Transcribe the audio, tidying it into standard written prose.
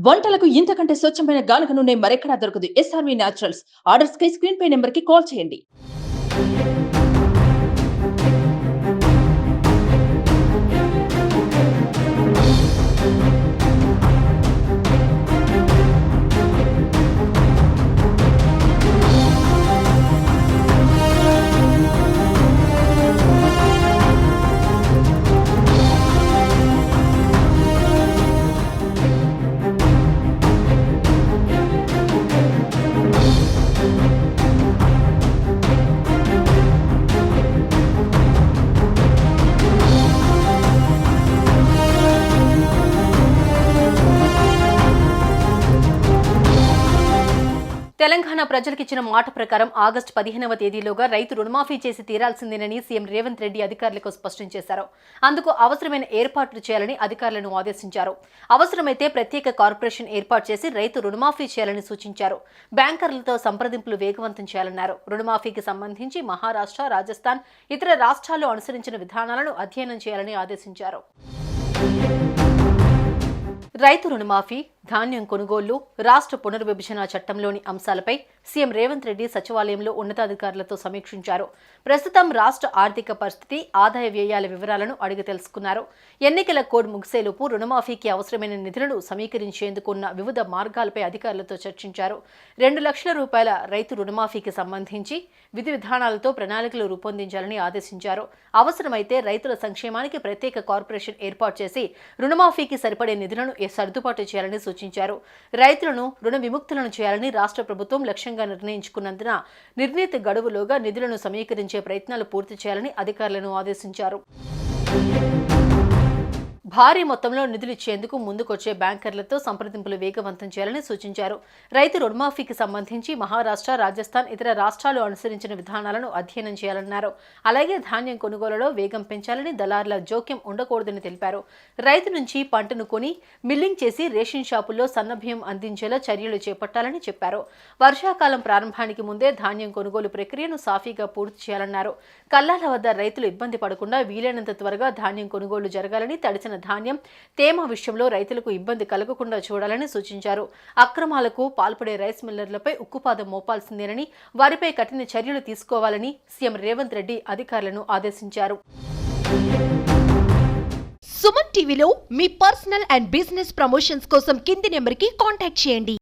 వంటలకు ఇంతకంటే స్వచ్ఛమైన గానుగ నూనె మరెక్కడా దొరకదు. SRV naturals. ఆర్డర్స్ కై స్క్రీన్ పై నెంబర్ కి కాల్ చేయండి. తెలంగాణ ప్రజలకిచ్చిన మాట ప్రకారం ఆగస్టు 15వ తేదీలోగా రైతు రుణమాఫీ చేసి తీరాల్సిందేనని సీఎం రేవంత్ రెడ్డి అధికారులకు స్పష్టం చేశారు. అందుకు అవసరమైన ఏర్పాట్లు చేయాలని అధికారులను ఆదేశించారు. అవసరమైతే ప్రత్యేక కార్పొరేషన్ ఏర్పాటు చేసి రైతు రుణమాఫీ చేయాలని సూచించారు. బ్యాంకర్లతో సంప్రదింపులు వేగవంతం చేయాలన్నారు. రుణమాఫీకి సంబంధించి మహారాష్ట్ర, రాజస్థాన్, ఇతర రాష్ట్రాల్లో అనుసరించిన విధానాలను అధ్యయనం చేయాలని ఆదేశించారు. రైతు రుణమాఫీ, ధాన్యం కొనుగోళ్లు, రాష్ట్ర పునర్విభజన చట్టంలోని అంశాలపై సీఎం రేవంత్ రెడ్డి సచివాలయంలో ఉన్నతాధికారులతో సమీక్షించారు. ప్రస్తుతం రాష్ట్ర ఆర్థిక పరిస్థితి, ఆదాయ వ్యయాల వివరాలను అడిగి తెలుసుకున్నారు. ఎన్నికల కోడ్ ముగిసేలోపు రుణమాఫీకి అవసరమైన నిధులను సమీకరించేందుకు ఉన్న వివిధ మార్గాలపై అధికారులతో చర్చించారు. 2 లక్షల రూపాయల రైతు రుణమాఫీకి సంబంధించి విధి విధానాలతో ప్రణాళికలు రూపొందించాలని ఆదేశించారు. అవసరమైతే రైతుల సంక్షేమానికి ప్రత్యేక కార్పొరేషన్ ఏర్పాటు చేసి రుణమాఫీకి సరిపడే నిధులను సర్దుబాటు చేయాలని సూచించారు. రైతులను రుణ విముక్తులను చేయాలని రాష్ట్ర ప్రభుత్వం లక్ష్యంగా నిర్ణయించుకున్నందున నిర్ణీత గడువులోగా నిధులను సమీకరించే ప్రయత్నాలు పూర్తి చేయాలని అధికారులను ఆదేశించారు. భారీ మొత్తంలో నిధులిచ్చేందుకు ముందుకొచ్చే బ్యాంకర్లతో సంప్రదింపులు వేగవంతం చేయాలని సూచించారు. రైతు రుణమాఫీకి సంబంధించి మహారాష్ట్ర, రాజస్థాన్, ఇతర రాష్ట్రాలు అనుసరించిన విధానాలను అధ్యయనం చేయాలన్నారు. అలాగే ధాన్యం కొనుగోలులో వేగం పెంచాలని, దళారుల జోక్యం ఉండకూడదని తెలిపారు. రైతు నుంచి పంటను కొని మిల్లింగ్ చేసి రేషన్ షాపుల్లో సన్నబియ్యం అందించేలా చర్యలు చేపట్టాలని చెప్పారు. వర్షాకాలం ప్రారంభానికి ముందే ధాన్యం కొనుగోలు ప్రక్రియను సాఫీగా పూర్తి చేయాలన్నారు. కల్లాల వద్ద రైతులు ఇబ్బంది పడకుండా వీలైనంత త్వరగా ధాన్యం కొనుగోలు జరగాలని, తడిసిన ధాన్యం, తేమ విషయంలో రైతులకు ఇబ్బంది కలగకుండా చూడాలని సూచించారు. అక్రమాలకు పాల్పడే రైస్ మిల్లర్లపై ఉక్కుపాదం మోపాల్సిందేనని, వారిపై కఠిన చర్యలు తీసుకోవాలని సీఎం రేవంత్ రెడ్డి అధికారులను ఆదేశించారు. సుమన్ టీవీలో మీ పర్సనల్ అండ్ బిజినెస్ ప్రమోషన్స్ కోసం కింది నెంబర్కి కాంటాక్ట్ చేయండి.